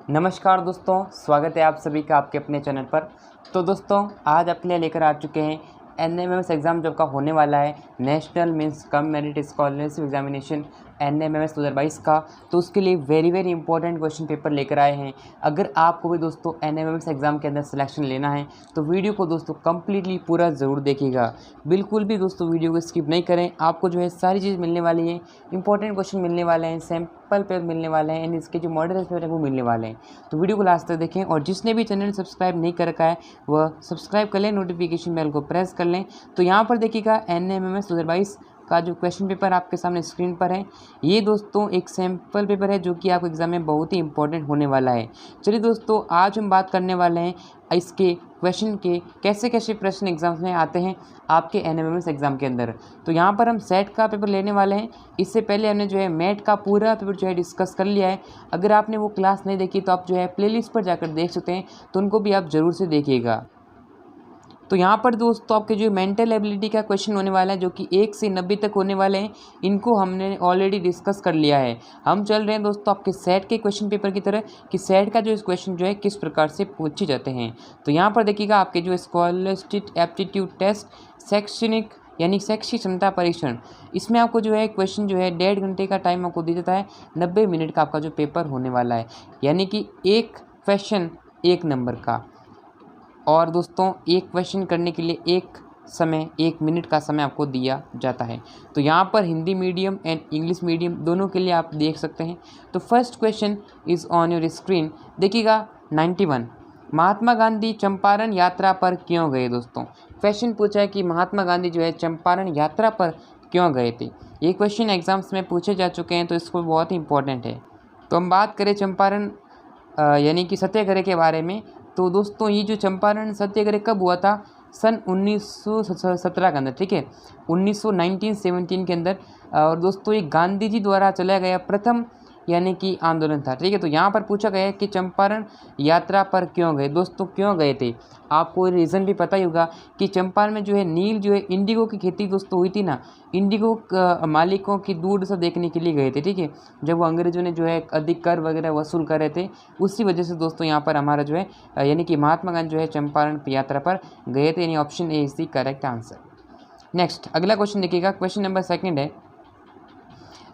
नमस्कार दोस्तों, स्वागत है आप सभी का आपके अपने चैनल पर। तो दोस्तों आज आपके लिए लेकर आ चुके हैं NMMS एग्ज़ाम जो आपका होने वाला है, national means cum merit scholarship examination NMMS 2022 का। तो उसके लिए वेरी इंपॉर्टेंट क्वेश्चन पेपर लेकर आए हैं। अगर आपको भी दोस्तों NMMS एग्ज़ाम के अंदर सिलेक्शन लेना है तो वीडियो को दोस्तों कम्प्लीटली पूरा ज़रूर देखिएगा। बिल्कुल भी दोस्तों वीडियो को स्किप नहीं करें। आपको जो है सारी चीज़ मिलने वाली है, इंपॉर्टेंट क्वेश्चन मिलने वाले हैं, सैम्पल पेपर मिलने वाले हैं एंड इसके जो मॉडल पेपर है वो मिलने वाले हैं। तो वीडियो को लास्ट तक देखें और जिसने भी चैनल सब्सक्राइब नहीं कर रखा है वह सब्सक्राइब कर लें, नोटिफिकेशन बेल को प्रेस कर लें। तो यहाँ पर देखिएगा NMMS 2022 का जो क्वेश्चन पेपर आपके सामने स्क्रीन पर है, ये दोस्तों एक सैम्पल पेपर है जो कि आपके एग्ज़ाम में बहुत ही इंपॉर्टेंट होने वाला है। चलिए दोस्तों आज हम बात करने वाले हैं इसके क्वेश्चन के कैसे कैसे प्रश्न एग्जाम्स में आते हैं आपके NMMS एग्ज़ाम के अंदर। तो यहाँ पर हम सेट का पेपर लेने वाले हैं। इससे पहले हमने जो है मेट का पूरा पेपर जो है डिस्कस कर लिया है। अगर आपने वो क्लास नहीं देखी तो आप जो है प्लेलिस्ट पर जाकर देख सकते हैं, तो उनको भी आप ज़रूर से देखिएगा। तो यहाँ पर दोस्तों आपके जो मेंटल एबिलिटी का क्वेश्चन होने वाला है जो कि 1 से 90 तक होने वाले हैं, इनको हमने ऑलरेडी डिस्कस कर लिया है। हम चल रहे हैं दोस्तों आपके सेट के क्वेश्चन पेपर की तरह कि सेट का जो इस क्वेश्चन जो है किस प्रकार से पूछे जाते हैं। तो यहाँ पर देखिएगा आपके जो स्कॉलरशिप एप्टीट्यूड टेस्ट शैक्षणिक यानी शैक्षिक क्षमता परीक्षण, इसमें आपको जो है क्वेश्चन जो है 1.5 घंटे का टाइम आपको दिया जाता है। 90 मिनट का आपका जो पेपर होने वाला है, यानी कि एक क्वेश्चन 1 नंबर का। और दोस्तों एक क्वेश्चन करने के लिए एक मिनट का समय आपको दिया जाता है। तो यहाँ पर Hindi medium and English medium दोनों के लिए आप देख सकते हैं। तो first question is on your screen. देखिएगा 91, महात्मा गांधी चंपारण यात्रा पर क्यों गए। दोस्तों क्वेश्चन पूछा है कि महात्मा गांधी जो है चंपारण यात्रा पर क्यों गए थे। ये क्वेश्चन एग्जाम्स में पूछे जा चुके हैं, तो इसको बहुत ही इंपॉर्टेंट है। तो हम बात करें चंपारण यानी कि सत्याग्रह के बारे में। तो दोस्तों ये जो चंपारण सत्याग्रह कब हुआ था, सन 1917 के अंदर, ठीक है, 1917 के अंदर। और दोस्तों ये गांधी जी द्वारा चलाया गया प्रथम यानी कि आंदोलन था, ठीक है। तो यहाँ पर पूछा गया है कि चंपारण यात्रा पर क्यों गए। दोस्तों क्यों गए थे, आपको रीज़न भी पता ही होगा कि चंपारण में जो है नील जो है इंडिगो की खेती दोस्तों हुई थी ना, इंडिगो मालिकों की दूर से देखने के लिए गए थे, ठीक है। जब वो अंग्रेजों ने जो है अधिक कर वगैरह वसूल कर रहे थे, उसी वजह से दोस्तों यहाँ पर हमारा जो है यानी कि महात्मा गांधी जो है चंपारण यात्रा पर गए थे, यानी option A is the correct answer. Next अगला क्वेश्चन देखिएगा, क्वेश्चन नंबर 2 है,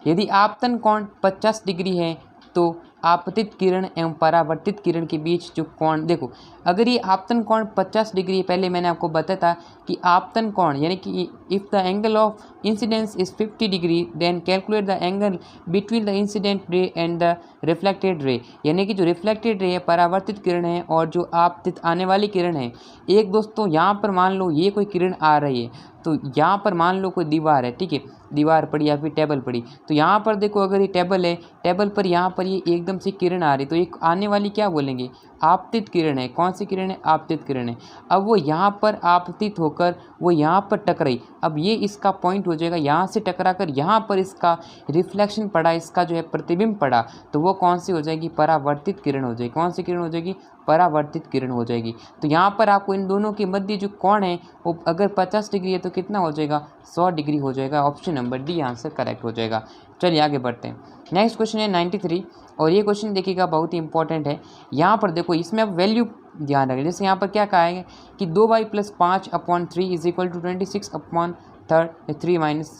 यदि आपतन कोण 50 डिग्री है तो आपतित किरण एवं परावर्तित किरण के बीच जो कोण, देखो अगर ये आपतन कोण 50 डिग्री है, पहले मैंने आपको बताया था कि आपतन कोण यानी कि if the angle of incidence is 50 degree then calculate the angle between the incident ray and the reflected ray, यानी कि जो रिफ्लेक्टेड रे है परावर्तित किरण है और जो आपतित आने वाली किरण है। एक दोस्तों यहाँ पर मान लो ये कोई किरण आ रही है, तो यहाँ पर मान लो कोई दीवार है, ठीक है, दीवार पड़ी या फिर टेबल पड़ी। तो यहाँ पर देखो अगर ये टेबल है, टेबल पर यहाँ पर ये एकदम से किरण आ रही, तो एक आने वाली क्या बोलेंगे, आपतित किरण है। कौन सी किरण है, आपतित किरण है। अब वो यहाँ पर आपतित होकर वो यहाँ पर टकराई, अब ये इसका पॉइंट हो जाएगा, यहाँ से टकरा कर यहाँ पर इसका रिफ्लेक्शन पड़ा, इसका जो है प्रतिबिंब पड़ा, तो वो कौन सी हो जाएगी, परावर्तित किरण हो जाएगी। कौन सी किरण हो जाएगी, परावर्तित किरण हो जाएगी। तो यहाँ पर आपको इन दोनों के मध्य जो कोण है वो अगर 50 डिग्री है तो कितना हो जाएगा, 100 डिग्री हो जाएगा। Option number D answer correct हो जाएगा। चलिए आगे बढ़ते हैं। नेक्स्ट क्वेश्चन है 93, और ये क्वेश्चन देखिएगा बहुत ही इंपॉर्टेंट है। यहाँ पर देखो इसमें आप वैल्यू ध्यान रखें। जैसे यहाँ पर क्या कहा है कि 2y + 5/3 is equal to 26/3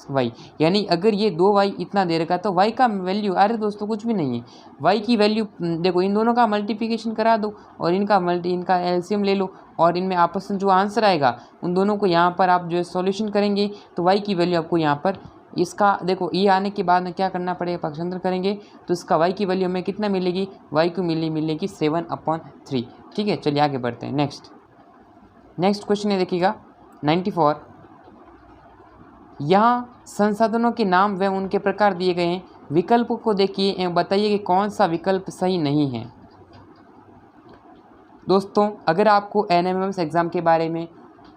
- y, यानी अगर ये 2y इतना दे रखा तो y का वैल्यू, अरे दोस्तों कुछ भी नहीं है, y की वैल्यू देखो इन दोनों का मल्टीप्लिकेशन करा दो और इनका एलसीएम ले लो और इनमें आपस में जो आंसर आएगा उन दोनों को यहाँ पर आप जो है सॉल्यूशन करेंगे, तो y की वैल्यू आपको यहाँ पर इसका देखो ये आने के बाद में क्या करना पड़ेगा, पक्षांतर करेंगे तो इसका y की वैल्यू हमें कितना मिलेगी, y को मिलेगी 7/3, ठीक है। चलिए आगे बढ़ते हैं। नेक्स्ट क्वेश्चन है देखिएगा 94, यहाँ संसाधनों के नाम व उनके प्रकार दिए गए हैं, विकल्प को देखिए एवं बताइए कि कौन सा विकल्प सही नहीं है। दोस्तों अगर आपको NMMS एग्ज़ाम के बारे में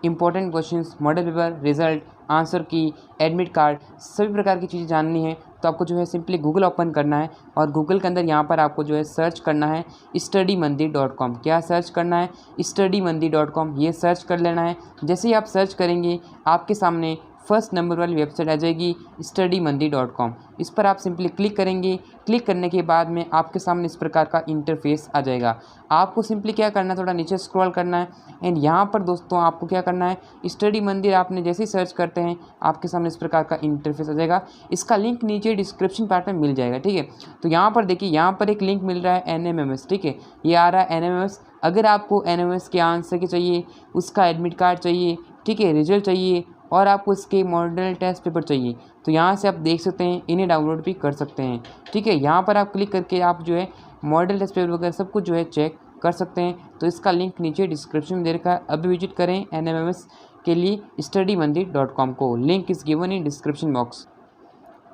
important questions, model paper, result, answer की, एडमिट कार्ड, सभी प्रकार की चीज़ें जाननी है तो आपको जो है सिंपली गूगल ओपन करना है और गूगल के अंदर यहाँ पर आपको जो है सर्च करना है studymandir.com। क्या सर्च करना है, studymandir.com, ये सर्च कर लेना है। जैसे ही आप सर्च करेंगे आपके सामने फर्स्ट नंबर वाली वेबसाइट आ जाएगी studymandir.com। इस पर आप सिंपली क्लिक करेंगे। क्लिक करने के बाद में आपके सामने इस प्रकार का इंटरफेस आ जाएगा। आपको सिंपली क्या करना है, थोड़ा नीचे स्क्रॉल करना है एंड यहाँ पर दोस्तों आपको क्या करना है, स्टडी मंदिर आपने जैसे ही सर्च करते हैं आपके सामने इस प्रकार का इंटरफेस आ जाएगा। इसका लिंक नीचे डिस्क्रिप्शन पार्ट में मिल जाएगा, ठीक है। तो यहाँ पर देखिए, यहाँ पर एक लिंक मिल रहा है NMMS, ठीक है, ये आ रहा है NMMS। अगर आपको NMMS के आंसर के चाहिए, उसका एडमिट कार्ड चाहिए, ठीक है, रिजल्ट चाहिए और आपको इसके मॉडल टेस्ट पेपर चाहिए, तो यहाँ से आप देख सकते हैं, इन्हें डाउनलोड भी कर सकते हैं, ठीक है। यहाँ पर आप क्लिक करके आप जो है मॉडल टेस्ट पेपर वगैरह सब कुछ जो है चेक कर सकते हैं। तो इसका लिंक नीचे डिस्क्रिप्शन में दे रखा है। अभी विजिट करें NMMS के लिए studymandir.com को, link is given in description box.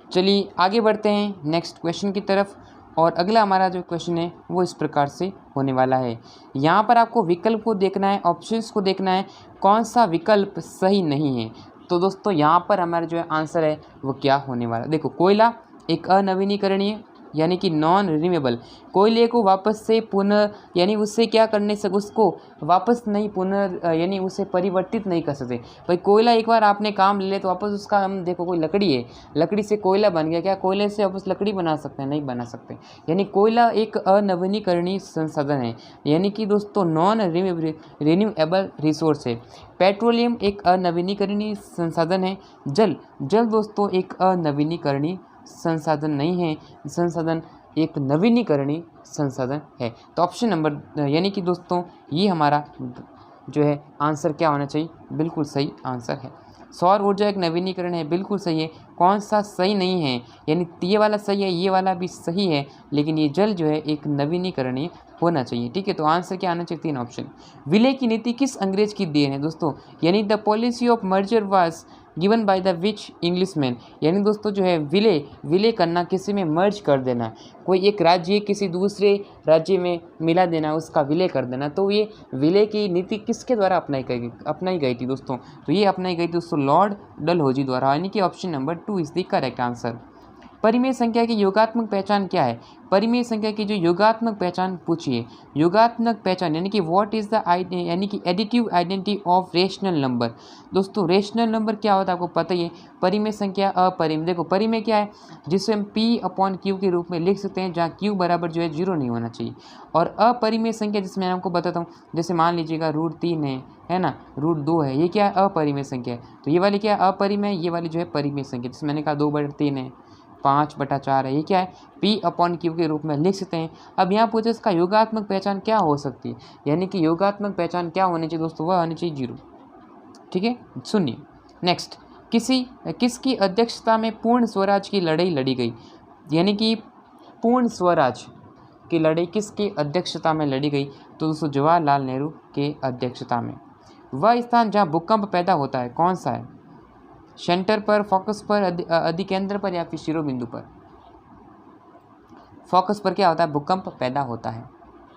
चलिए आगे बढ़ते हैं नेक्स्ट क्वेश्चन की तरफ। और अगला हमारा जो क्वेश्चन है वो इस प्रकार से होने वाला है। यहाँ पर आपको विकल्प को देखना है, ऑप्शंस को देखना है, कौन सा विकल्प सही नहीं है। तो दोस्तों यहाँ पर हमारा जो है आंसर है वो क्या होने वाला है। देखो, कोयला एक अनवीनीकरणीय यानी कि नॉन रिन्यूएबल, कोयले को वापस से पुनः यानी उससे क्या करने से उसको वापस नहीं पुनः यानी उसे परिवर्तित नहीं कर सकते। भाई कोयला एक बार आपने काम ले लिया तो वापस उसका, हम देखो कोई लकड़ी है, लकड़ी से कोयला बन गया, क्या कोयले से वापस लकड़ी बना सकते हैं? नहीं बना सकते। यानी कोयला एक अनवीनीकरणीय संसाधन है, यानी कि दोस्तों नॉन रिन्यूएबल रिसोर्स है। पेट्रोलियम एक अनवीनीकरणीय संसाधन है। जल दोस्तों एक अनवीनीकरणीय संसाधन नहीं है, संसाधन एक नवीनीकरणीय संसाधन है। तो ऑप्शन नंबर यानी कि दोस्तों ये हमारा जो है आंसर क्या होना चाहिए, बिल्कुल सही आंसर है। सौर ऊर्जा एक नवीनीकरण है, बिल्कुल सही है। कौन सा सही नहीं है, यानी ये वाला सही है, ये वाला भी सही है, लेकिन ये जल जो है एक नवीनीकरणीय होना चाहिए, ठीक है। तो आंसर क्या आना चाहिए, 3 ऑप्शन। विलय की नीति किस अंग्रेज की देन है दोस्तों, यानी the policy of merger was given by the which Englishman, यानी दोस्तों जो है विलय करना, किसी में मर्ज कर देना, कोई एक राज्य किसी दूसरे राज्य में मिला देना, उसका विलय कर देना। तो ये विलय की नीति किसके द्वारा अपनाई गई थी दोस्तों, तो ये अपनाई गई थी दोस्तों लॉर्ड डलहौजी द्वारा, यानी कि option number 2 is the correct answer. परिमेय संख्या की योगात्मक पहचान क्या है, परिमेय संख्या की जो योगात्मक पहचान पूछिए। योगात्मक पहचान यानी कि व्हाट इज़ द यानी कि additive identity of rational number. दोस्तों रेशनल नंबर क्या होता है आपको पता ही है। परिमेय संख्या अपरिमेय, देखो परिमेय क्या है, जिसे हम P/Q के रूप में लिख सकते हैं, जहाँ Q बराबर जो है 0 नहीं होना चाहिए। और अपरिमेय संख्या जिसमें मैं आपको बताता हूँ, जैसे मान लीजिएगा √3 है ना, √2 है, ये क्या है, अपरिमेय संख्या है। तो ये वाली क्या है, अपरिमेय, ये वाली जो है परिमेय संख्या, जिसमें मैंने कहा 2/3 है, 5/4 है, ये क्या है, P/Q के रूप में लिख सकते हैं। अब यहाँ पूछे इसका योगात्मक पहचान क्या हो सकती है, यानी कि योगात्मक पहचान क्या होनी चाहिए दोस्तों, वह होनी चाहिए 0, ठीक है। सुनिए नेक्स्ट, किसकी अध्यक्षता में पूर्ण स्वराज की लड़ाई लड़ी गई, यानी कि पूर्ण स्वराज की लड़ाई किसकी अध्यक्षता में लड़ी गई, तो दोस्तों जवाहरलाल नेहरू के अध्यक्षता में। वह स्थान जहाँ भूकंप पैदा होता है कौन सा है, सेंटर पर, फोकस पर, अधिकेंद्र पर या फिर शिरोबिंदु पर। फोकस पर क्या होता है, भूकंप पैदा होता है,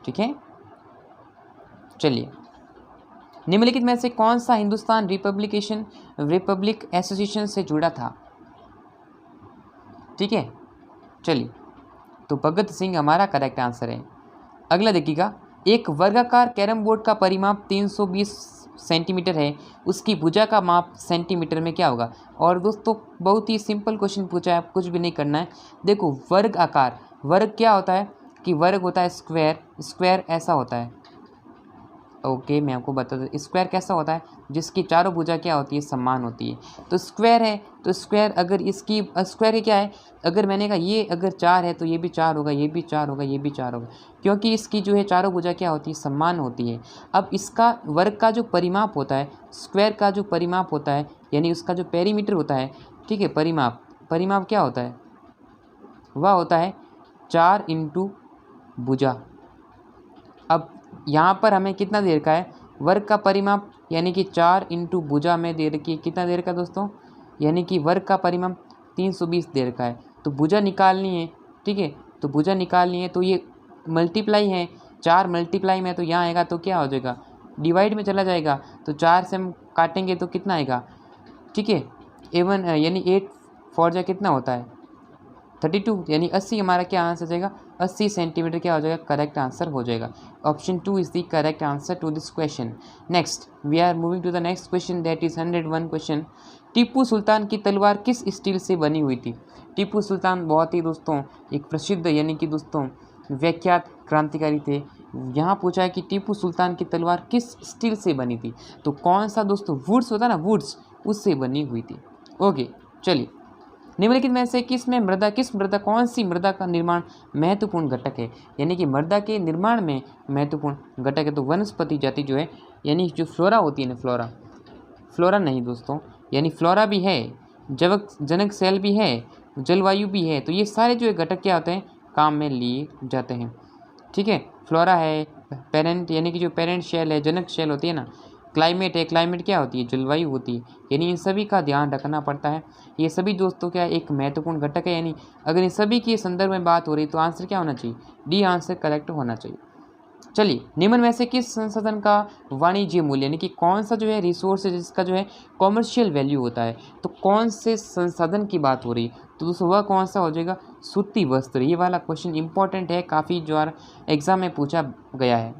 ठीक है। चलिए, निम्नलिखित में से कौन सा हिंदुस्तान रिपब्लिक एसोसिएशन से जुड़ा था, ठीक है। चलिए, तो भगत सिंह हमारा करेक्ट आंसर है। अगला देखिएगा, एक वर्गाकार कैरम बोर्ड का परिमाप 320 सेंटीमीटर है, उसकी भुजा का माप सेंटीमीटर में क्या होगा। और दोस्तों बहुत ही सिंपल क्वेश्चन पूछा है, कुछ भी नहीं करना है। देखो वर्ग आकार, वर्ग क्या होता है कि वर्ग होता है स्क्वायर ऐसा होता है, ओके मैं आपको बता दूँ स्क्वायर कैसा होता है, जिसकी चारों भुजा क्या होती है, समान होती है। तो स्क्वायर है, तो स्क्वायर अगर इसकी स्क्वायर क्या है, अगर मैंने कहा ये अगर 4 है तो ये भी 4 होगा, ये भी 4 होगा, ये भी 4 होगा, क्योंकि इसकी जो है चारों भुजा क्या होती है, समान होती है। अब इसका वर्ग का जो परिमाप होता है, स्क्वायर का जो परिमाप होता है, यानी उसका जो पेरीमीटर होता है, ठीक है, परिमाप क्या होता है, वह होता है 4 × भुजा। अब यहाँ पर हमें कितना दे रखा है, वर्ग का परिमाप, यानी कि 4 × भुजा में दे रखी है, कितना दे रखा है दोस्तों, यानी कि वर्ग का परिमाप 320 दे रखा है। तो भुजा निकालनी है, ठीक है, तो भुजा निकालनी है, तो ये मल्टीप्लाई है, 4 मल्टीप्लाई में तो यहाँ आएगा तो क्या हो जाएगा, डिवाइड में चला जाएगा, तो 4 से हम काटेंगे तो कितना आएगा, ठीक है, यानी 8 4 जा कितना होता है 32, यानी 80 हमारा क्या आंसर आ जाएगा, 80 सेंटीमीटर क्या हो जाएगा, करेक्ट आंसर हो जाएगा। Option 2 is the correct answer to this question. Next we are moving to the next question, that is 101 question. Tipu Sultan की तलवार किस स्टील से बनी हुई थी? टीपू सुल्तान बहुत ही दोस्तों एक प्रसिद्ध यानी कि दोस्तों विख्यात क्रांतिकारी थे। यहाँ पूछा है कि टीपू सुल्तान की तलवार किस स्टील से बनी थी, तो कौन सा दोस्तों, वुड्स होता है ना, वुड्स, उससे बनी हुई थी। ओके चलिए, निम्नलिखित में से किस मृदा कौन सी मृदा का निर्माण महत्वपूर्ण घटक है, यानी कि मृदा के निर्माण में महत्वपूर्ण घटक है, तो वनस्पति जाति जो है, यानी जो फ्लोरा होती है ना, फ्लोरा नहीं दोस्तों, यानी फ्लोरा भी है, जनक सेल भी है, जलवायु भी है, तो ये सारे जो है घटक क्या होते हैं, काम में लिए जाते हैं। ठीक है, फ्लोरा है, पेरेंट यानी कि जो पेरेंट शेल है, जनक शेल होती है ना, क्लाइमेट है, क्लाइमेट क्या होती है, जलवायु होती है, यानी इन सभी का ध्यान रखना पड़ता है। ये सभी दोस्तों क्या एक महत्वपूर्ण घटक है, यानी अगर इन सभी के संदर्भ में बात हो रही तो आंसर क्या होना चाहिए, डी आंसर करेक्ट होना चाहिए। चलिए, निम्न में से किस संसाधन का वाणिज्य मूल्य, यानी कि कौन सा जो है रिसोर्स है जिसका जो है कॉमर्शियल वैल्यू होता है, तो कौन से संसाधन की बात हो रही है, तो दोस्तों वह कौन सा हो जाएगा, सूती वस्त्र। ये वाला क्वेश्चन इंपॉर्टेंट है, काफ़ी जो एग्जाम में पूछा गया है।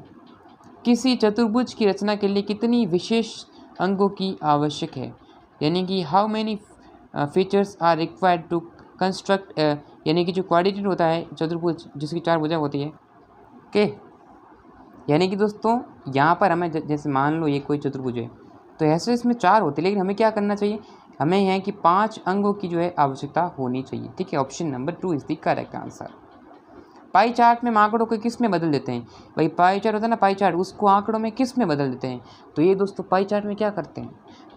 किसी चतुर्भुज की रचना के लिए कितनी विशेष अंगों की आवश्यक है, यानी कि how many features are required to construct, यानी कि जो क्वाड्रेटिक होता है चतुर्भुज जिसकी 4 भुजा होती है, ओके, यानी कि दोस्तों यहाँ पर हमें जैसे मान लो ये कोई चतुर्भुज है, तो ऐसे इसमें 4 होते हैं, लेकिन हमें क्या करना चाहिए, हमें यह है कि 5 अंगों की जो है आवश्यकता होनी चाहिए। ठीक है, option number 2 is the correct answer. Pie chart में आंकड़ों को किस में बदल देते हैं, भाई पाई चार्ट होता है ना, पाई चार्ट, उसको आंकड़ों में किस में बदल देते हैं, तो ये दोस्तों पाई चार्ट में क्या करते हैं,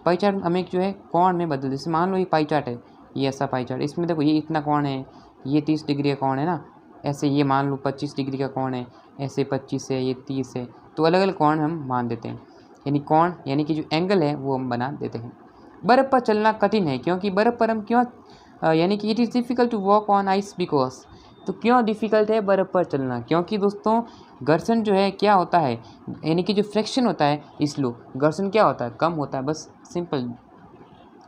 पाई चार्ट हमें जो है कोण में बदल, जैसे मान लो ये पाई चार्ट है, ये ऐसा पाई चार्ट, इसमें देखो ये इतना कोण है, ये 30 डिग्री का कोण है ना, ऐसे ये मान लो 25 डिग्री का कोण है, ऐसे 25 है, ये 30 है, तो अलग अलग कोण हम मान देते हैं, यानी कोण यानी कि जो एंगल है वो हम बना देते हैं। बर्फ़ पर चलना कठिन है क्योंकि बर्फ़ पर हम क्यों, यानी कि it is difficult to walk on ice because, तो क्यों डिफ़िकल्ट है बर्फ़ पर चलना, क्योंकि दोस्तों घर्षण जो है क्या होता है, यानी कि जो फ्रिक्शन होता है स्लो, घर्षण क्या होता है, कम होता है, बस सिंपल।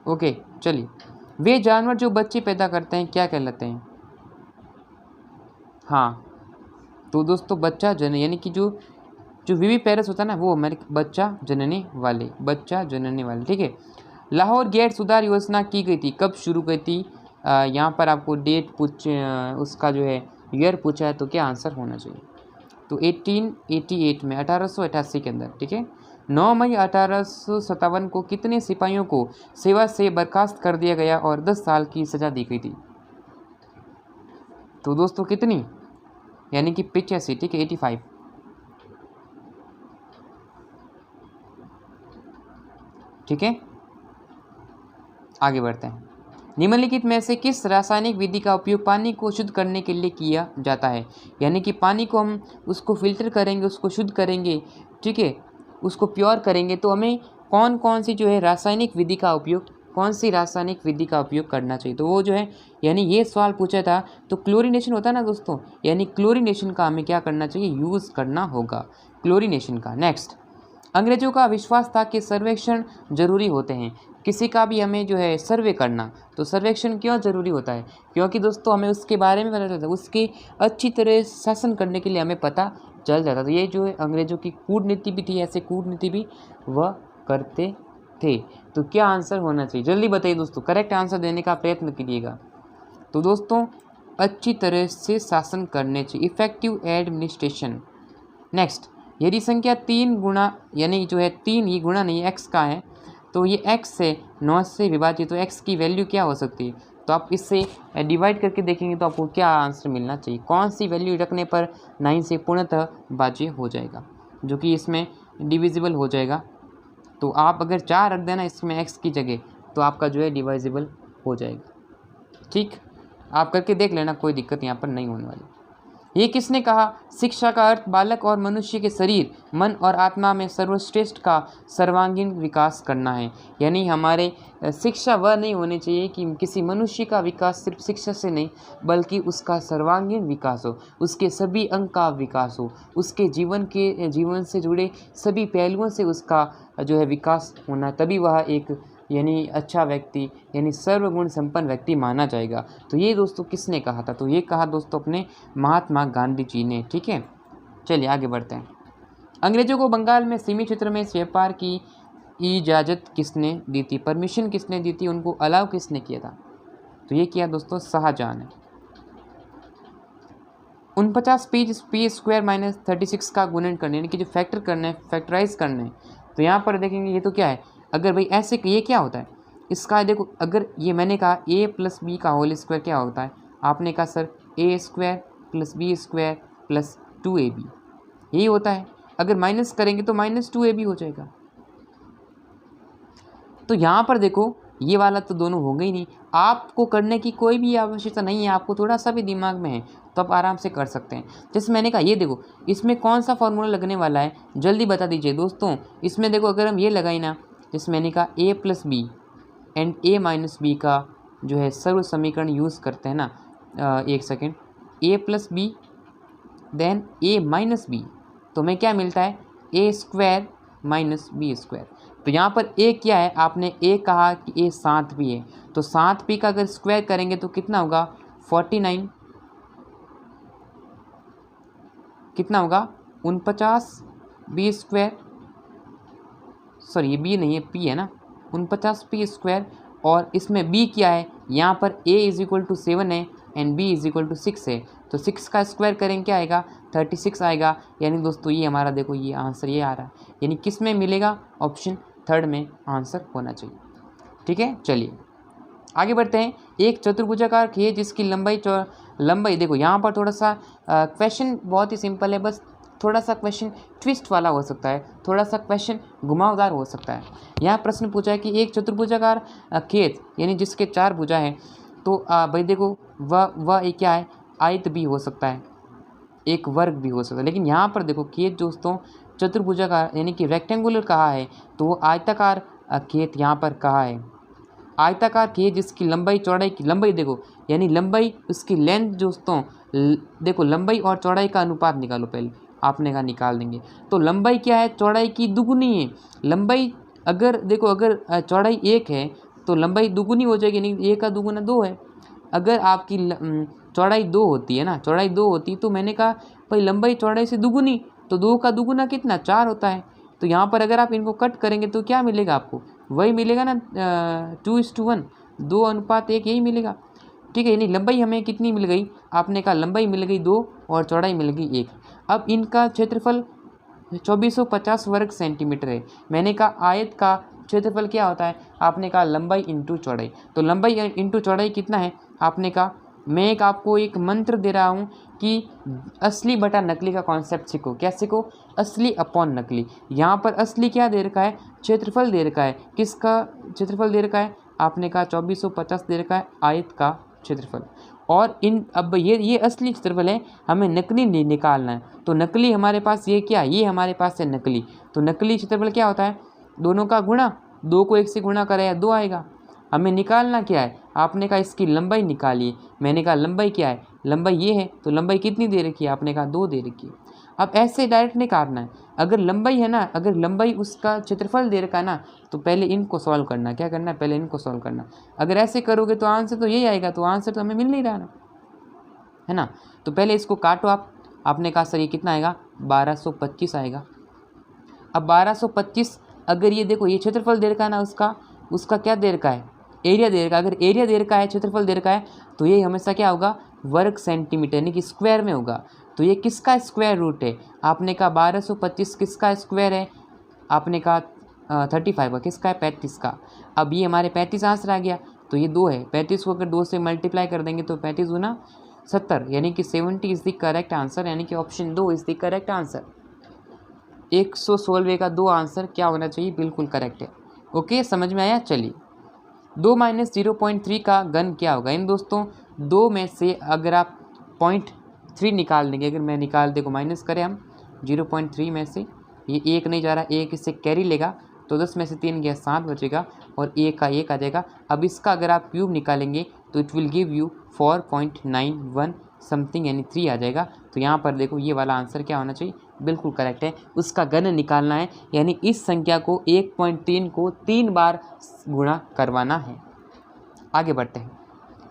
ओके चलिए, वे जानवर जो बच्चे पैदा करते हैं क्या कहलाते हैं, हाँ तो दोस्तों बच्चा जन, यानी कि जो विवी पेरेंट्स होता है ना, वो हमारे बच्चा जनने वाले। ठीक है, लाहौर गेट सुधार योजना की गई थी, कब शुरू गई थी, यहाँ पर आपको डेट उसका जो है ईयर पूछा है, तो क्या आंसर होना चाहिए, तो 1888 में, 1888 के अंदर। ठीक है, 9 मई 1857 को कितने सिपाहियों को सेवा से बर्खास्त कर दिया गया और 10 साल की सज़ा दी गई थी, तो दोस्तों कितनी, यानी कि 85। ठीक है, 85। ठीक है, आगे बढ़ते हैं। निम्नलिखित में से किस रासायनिक विधि का उपयोग पानी को शुद्ध करने के लिए किया जाता है, यानी कि पानी को हम उसको फिल्टर करेंगे, उसको शुद्ध करेंगे, ठीक है, उसको प्योर करेंगे, तो हमें कौन कौन सी जो है रासायनिक विधि का उपयोग, कौन सी रासायनिक विधि का उपयोग करना चाहिए, तो वो जो है, यानी ये सवाल पूछा था, तो क्लोरीनेशन होता है ना दोस्तों, यानी क्लोरीनेशन का हमें क्या करना चाहिए, यूज़ करना होगा क्लोरीनेशन का। नेक्स्ट, अंग्रेजों का विश्वास था कि सर्वेक्षण जरूरी होते हैं, किसी का भी हमें जो है सर्वे करना, तो सर्वेक्षण क्यों ज़रूरी होता है, क्योंकि दोस्तों हमें उसके बारे में पता चलता है, उसकी अच्छी तरह शासन करने के लिए हमें पता चल जाता। तो ये जो है अंग्रेजों की कूटनीति भी थी, ऐसे कूटनीति भी वह करते थे। तो क्या आंसर होना चाहिए, जल्दी बताइए दोस्तों, करेक्ट आंसर देने का प्रयत्न कीजिएगा। तो दोस्तों अच्छी तरह से शासन करने चाहिए, इफेक्टिव एडमिनिस्ट्रेशन। नेक्स्ट, यदि संख्या 3 गुणा, यानी जो है 3 ये गुणा नहीं x का है, तो ये x से 9 से विभाजित, तो x की वैल्यू क्या हो सकती है, तो आप इससे डिवाइड करके देखेंगे तो आपको क्या आंसर मिलना चाहिए, कौन सी वैल्यू रखने पर 9 से पूर्णतः भाज्य हो जाएगा, जो कि इसमें डिविजिबल हो जाएगा। तो आप अगर 4 रख देना इसमें x की जगह, तो आपका जो है डिवाइजिबल हो जाएगा। ठीक, आप करके देख लेना, कोई दिक्कत यहाँ पर नहीं होने वाली। ये किसने कहा, शिक्षा का अर्थ बालक और मनुष्य के शरीर, मन और आत्मा में सर्वश्रेष्ठ का सर्वांगीण विकास करना है, यानी हमारे शिक्षा वह नहीं होनी चाहिए कि किसी मनुष्य का विकास सिर्फ शिक्षा से नहीं, बल्कि उसका सर्वांगीण विकास हो, उसके सभी अंग का विकास हो, उसके जीवन से जुड़े सभी पहलुओं से उसका जो है विकास होना, तभी वह एक यानी अच्छा व्यक्ति यानी सर्वगुण संपन्न व्यक्ति माना जाएगा। तो ये दोस्तों किसने कहा था? तो ये कहा दोस्तों अपने महात्मा गांधी जी ने। ठीक है, चलिए आगे बढ़ते हैं। अंग्रेजों को बंगाल में सीमित क्षेत्र में व्यापार की इजाज़त किसने दी थी? परमिशन किसने दी थी? उनको अलाउ किसने किया था? तो ये किया दोस्तों शाहजहां ने। 49 पी स्क्वायर माइनस 36 का गुणन करने यानी कि जो फैक्टर करना है, फैक्टराइज करना है। तो यहाँ पर देखेंगे ये तो क्या है, अगर भाई ऐसे ये क्या होता है इसका, देखो अगर ये मैंने कहा a प्लस बी का होल स्क्वायर क्या होता है, आपने कहा sir a square plus b square plus 2ab, यही होता है। अगर माइनस करेंगे तो माइनस 2ab हो जाएगा। तो यहाँ पर देखो ये वाला तो दोनों होंगे ही नहीं, आपको करने की कोई भी आवश्यकता नहीं है, आपको थोड़ा सा भी दिमाग में है तो आप आराम से कर सकते हैं। जैसे मैंने कहा ये देखो इसमें कौन सा फॉर्मूला लगने वाला है, जल्दी बता दीजिए दोस्तों। इसमें देखो अगर हम ये लगाए ना, जैसे मैंने कहा a plus b and a minus b का जो है सर्व समीकरण यूज़ करते हैं ना, एक second, a plus b then a minus b, तो हमें क्या मिलता है a square minus b square. तो यहाँ पर a क्या है, आपने a कहा कि a 7p है, तो 7p का अगर स्क्वायर करेंगे तो कितना होगा 49, कितना होगा 49 बी स्क्वायर, सॉरी ये b नहीं है p है ना, 49p स्क्वायर। और इसमें b क्या है, यहाँ पर a इज इक्वल टू 7 है and b is equal to 6 है, तो 6 का स्क्वायर करेंगे क्या आएगा 36 आएगा। यानी दोस्तों ये हमारा देखो ये आंसर ये आ रहा है, यानी किस में मिलेगा, ऑप्शन थर्ड में आंसर होना चाहिए। ठीक है, चलिए आगे बढ़ते हैं। एक चतुर्भुजाकार खेत जिसकी लंबाई देखो यहाँ पर थोड़ा सा क्वेश्चन बहुत ही सिंपल है, बस थोड़ा सा क्वेश्चन ट्विस्ट वाला हो सकता है, थोड़ा सा क्वेश्चन घुमावदार हो सकता है। यहाँ प्रश्न पूछा है कि एक चतुर्भुजाकार खेत यानी जिसके 4 भुजा है, तो भाई देखो वह एक क्या है, आयत भी हो सकता है, एक वर्ग भी हो सकता है। लेकिन यहाँ पर देखो खेत दोस्तों चतुर्भुजाकार यानी कि रेक्टेंगुलर कहा है, तो वो आयताकार खेत यहाँ पर कहा है। आयताकार खेत जिसकी लंबाई चौड़ाई की लंबाई देखो यानी लंबाई उसकी लेंथ दोस्तों देखो लंबाई और चौड़ाई का अनुपात निकालो, पहले आपने कहा निकाल देंगे। तो लंबाई क्या है, चौड़ाई की दुगुनी है। लंबाई अगर देखो अगर चौड़ाई 1 है तो लंबाई दुगुनी हो जाएगी, नहीं 1 का दुगुना 2 है। अगर आपकी चौड़ाई 2 होती है ना, चौड़ाई 2 होती तो मैंने कहा भाई लंबाई चौड़ाई से दुगुनी, तो 2 का दुगुना कितना 4 होता है। तो यहाँ पर अगर आप इनको कट करेंगे तो क्या मिलेगा आपको, वही मिलेगा ना 2:1, 2:1 यही मिलेगा। ठीक है, यानी लंबाई हमें कितनी मिल गई, आपने कहा लंबाई मिल गई 2 और चौड़ाई मिल गई 1। अब इनका क्षेत्रफल 2450 वर्ग सेंटीमीटर है। मैंने कहा आयत का क्षेत्रफल क्या होता है, आपने कहा लंबाई इंटू चौड़ाई, तो लंबाई इंटू चौड़ाई कितना है, आपने कहा मैं आपको एक मंत्र दे रहा हूँ कि असली बटा नकली का कॉन्सेप्ट सीखो। क्या सीखो, असली अपॉन नकली। यहाँ पर असली क्या दे रखा है, क्षेत्रफल दे रखा है, किसका क्षेत्रफल दे रखा है, आपने कहा 2450 दे रखा है आयत का क्षेत्रफल। और इन अब ये असली क्षेत्रफल है, हमें नकली निकालना है। तो नकली हमारे पास ये क्या, ये हमारे पास है नकली। तो नकली क्षेत्रफल क्या होता है, दोनों का गुणा, 2 को 1 से गुणा करें 2 आएगा। हमें निकालना क्या है, आपने कहा इसकी लंबाई निकालिए, मैंने कहा लंबाई क्या है, लंबाई ये है, तो लंबाई कितनी दे रखी है, आपने कहा 2 दे रखी है। अब ऐसे डायरेक्ट निकालना है, अगर लंबाई है ना, अगर लंबाई उसका क्षेत्रफल दे रखा है ना, तो पहले इनको सॉल्व करना, क्या करना है, पहले इनको सॉल्व करना। अगर ऐसे करोगे तो आंसर तो यही आएगा, तो आंसर तो हमें मिल नहीं रहा ना, है ना। तो पहले इसको काटो आप, आपने कहा सर ये कितना आएगा 1225 आएगा। अब 1225 अगर ये देखो ये क्षेत्रफल दे रखा है ना, उसका क्या दे रखा है, एरिया दे रखा है। अगर एरिया दे रखा है, क्षेत्रफल दे रखा है, तो ये हमेशा क्या होगा वर्ग सेंटीमीटर यानी कि स्क्वायर में होगा। तो ये किसका स्क्वायर रूट है, आपने कहा 1225 किसका स्क्वायर है, आपने कहा 35 का, किसका है 35 का। अब ये हमारे 35 आंसर आ गया, तो ये 2 है, 35 को अगर 2 से मल्टीप्लाई कर देंगे तो 35 गुना 70 यानी कि 70 इज़ द करेक्ट आंसर, यानी कि option 2 is the correct answer. 116 का 2 आंसर क्या होना चाहिए, बिल्कुल करेक्ट है। ओके, समझ में आया। चलिए 2 माइनस 0.3 का घन क्या होगा। इन दोस्तों 2 में से अगर आप 0.3 निकाल देंगे, अगर मैं निकाल देखो माइनस करें हम 0.3 में से, ये 1 नहीं जा रहा, 1 इससे कैरी लेगा, तो 10 में से 3 गया 7 बचेगा और 1 का 1 आ जाएगा। अब इसका अगर आप क्यूब निकालेंगे तो it will give you 4.91 something यानी 3 आ जाएगा। तो यहाँ पर देखो ये वाला आंसर क्या होना चाहिए, बिल्कुल करेक्ट है। उसका घन निकालना है, यानी इस संख्या को 1.3 को 3 बार गुणा करवाना है। आगे बढ़ते हैं।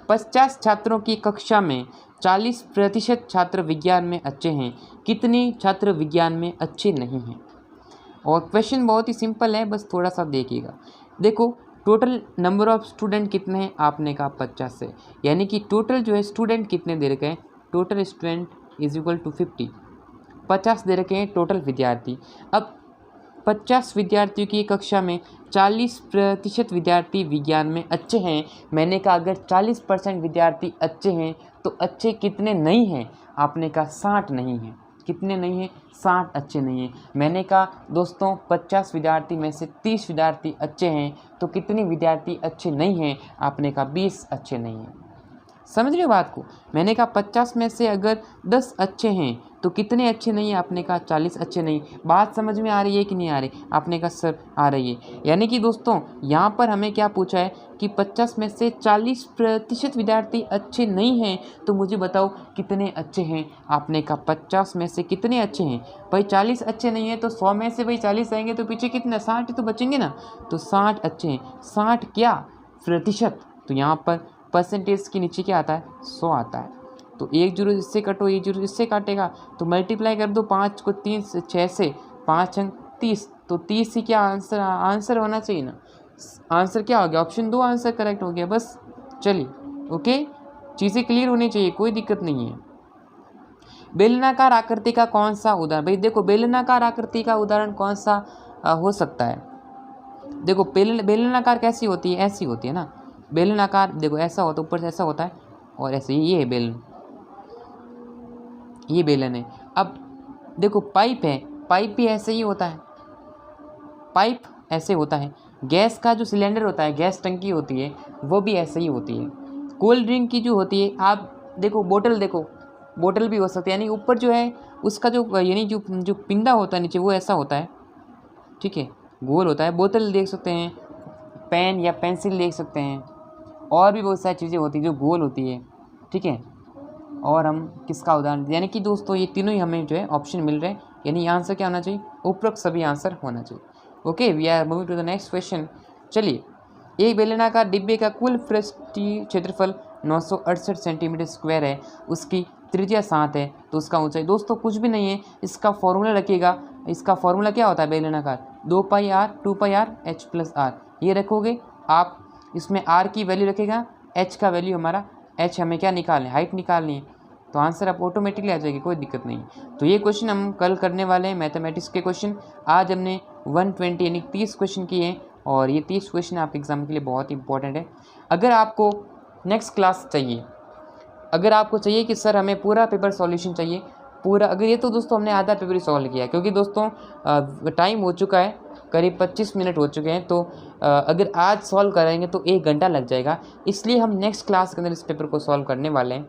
50 छात्रों की कक्षा में 40% छात्र विज्ञान में अच्छे हैं, कितने छात्र विज्ञान में अच्छे नहीं हैं? और क्वेश्चन बहुत ही सिंपल है, बस थोड़ा सा देखिएगा। देखो टोटल नंबर ऑफ स्टूडेंट कितने हैं, आपने कहा 50 से, यानी कि टोटल जो है स्टूडेंट कितने दे रखे हैं, total student is equal to 50, 50 दे रखे हैं टोटल विद्यार्थी। अब 50 विद्यार्थियों की कक्षा में 40% विद्यार्थी विज्ञान में अच्छे हैं। मैंने कहा अगर 40% विद्यार्थी अच्छे हैं तो अच्छे कितने नहीं हैं, आपने कहा 60 नहीं हैं। कितने नहीं हैं, 60 अच्छे नहीं हैं। मैंने कहा दोस्तों 50 विद्यार्थी में से 30 विद्यार्थी अच्छे हैं, तो कितने विद्यार्थी अच्छे नहीं हैं, आपने कहा 20 अच्छे नहीं हैं। समझ रहे हो बात को? मैंने कहा 50 में से अगर 10 अच्छे हैं तो कितने अच्छे नहीं हैं, आपने कहा 40 अच्छे नहीं। बात समझ में आ रही है कि नहीं आ रही, आपने कहा सर आ रही है। यानी कि दोस्तों यहाँ पर हमें क्या पूछा है कि 50 में से 40% विद्यार्थी अच्छे नहीं हैं, तो मुझे बताओ कितने अच्छे हैं। आपने कहा 50 में से कितने अच्छे हैं, भाई 40 अच्छे नहीं है तो 100 में से भाई 40 आएंगे तो पीछे कितने 60 तो बचेंगे ना, तो 60 अच्छे हैं। 60 क्या प्रतिशत, तो यहाँ पर परसेंटेज के नीचे क्या आता है, 100 आता है। तो 1 जीरो इससे कटो, 1 जीरो इससे काटेगा, तो मल्टीप्लाई कर दो 5 को 3 से 6 से, 5 अंक 30, तो 30 ही क्या आंसर होना चाहिए ना। आंसर क्या हो गया, ऑप्शन 2 आंसर करेक्ट हो गया। बस चलिए ओके, चीज़ें क्लियर होनी चाहिए, कोई दिक्कत नहीं है। बेलनाकार आकृति का कौन सा उदाहरण, भाई देखो बेलनाकार आकृति का उदाहरण कौन सा हो सकता है। देखो बेलनाकार कैसी होती है, ऐसी होती है ना। बेलनाकार देखो ऐसा होता है, ऊपर से ऐसा होता है और ऐसे ये है बेलन, ये बेलन है। अब देखो पाइप है, पाइप भी ऐसे ही होता है, पाइप ऐसे होता है। गैस का जो सिलेंडर होता है, गैस टंकी होती है, वो भी ऐसे ही होती है। कोल्ड ड्रिंक की जो होती है, आप देखो बोतल, देखो बोतल भी हो सकती है, यानी ऊपर जो है उसका जो यानी जो पिंडा होता है नीचे वो ऐसा होता है, ठीक है, गोल होता है। बोतल देख सकते हैं, पेन या पेंसिल देख सकते हैं, और भी बहुत सारी चीज़ें होती है जो गोल होती है, ठीक है। और हम किसका उदाहरण, यानी कि दोस्तों ये तीनों ही हमें जो है ऑप्शन मिल रहे हैं, यानी आंसर क्या होना चाहिए, उपरोक्त सभी आंसर होना चाहिए। Okay, we are moving to the next question. चलिए, एक बेलनाकार डिब्बे का कुल पृष्ठीय क्षेत्रफल 968 सेंटीमीटर स्क्वायर है, उसकी त्रिज्या 7 है, तो उसका ऊंचाई, दोस्तों कुछ भी नहीं है, इसका फॉर्मूला रखिएगा। इसका फॉर्मूला क्या होता है बेलनाकार, 2πr 2πr h+r, ये रखोगे आप। इसमें r की वैल्यू रखेगा, h का वैल्यू हमारा, h हमें क्या निकालना है, हाइट निकालनी है, तो आंसर आप ऑटोमेटिकली आ जाएगी, कोई दिक्कत नहीं। तो ये क्वेश्चन हम कल करने वाले हैं, मैथमेटिक्स के क्वेश्चन। आज हमने 120 यानी 30 क्वेश्चन किए हैं, और ये 30 क्वेश्चन आपके एग्जाम के लिए बहुत इंपॉर्टेंट है। अगर आपको नेक्स्ट क्लास चाहिए, अगर आपको चाहिए कि सर हमें पूरा पेपर सॉल्यूशन चाहिए, पूरा, अगर ये तो दोस्तों हमने आधा पेपर ही सॉल्व किया, क्योंकि दोस्तों टाइम हो चुका है, करीब 25 मिनट हो चुके हैं, तो अगर आज सॉल्व करेंगे तो 1 घंटा लग जाएगा, इसलिए हम नेक्स्ट क्लास के अंदर इस पेपर को सॉल्व करने वाले हैं।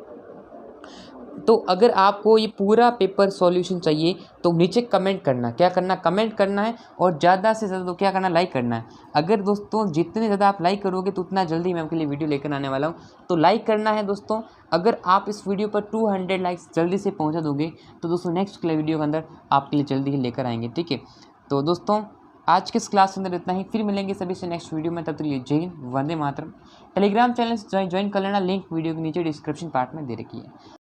तो अगर आपको ये पूरा पेपर सॉल्यूशन चाहिए तो नीचे कमेंट करना, क्या करना, कमेंट करना है, और ज़्यादा से ज़्यादा तो क्या करना, लाइक करना है। अगर दोस्तों जितने ज़्यादा आप लाइक करोगे तो उतना जल्दी मैं आपके लिए वीडियो लेकर आने वाला हूँ, तो लाइक करना है दोस्तों। अगर आप इस वीडियो पर 200 लाइक्स जल्दी से पहुँचा दोगे तो दोस्तों नेक्स्ट वीडियो के अंदर आपके लिए जल्दी ही लेकर आएंगे, ठीक है। तो दोस्तों आज के इस क्लास के अंदर इतना ही, फिर मिलेंगे सभी से नेक्स्ट वीडियो में, तब तक के लिए जय Hind, Vande Mataram. Telegram channel join कर लेना, लिंक वीडियो के नीचे डिस्क्रिप्शन पार्ट में दे रखी है।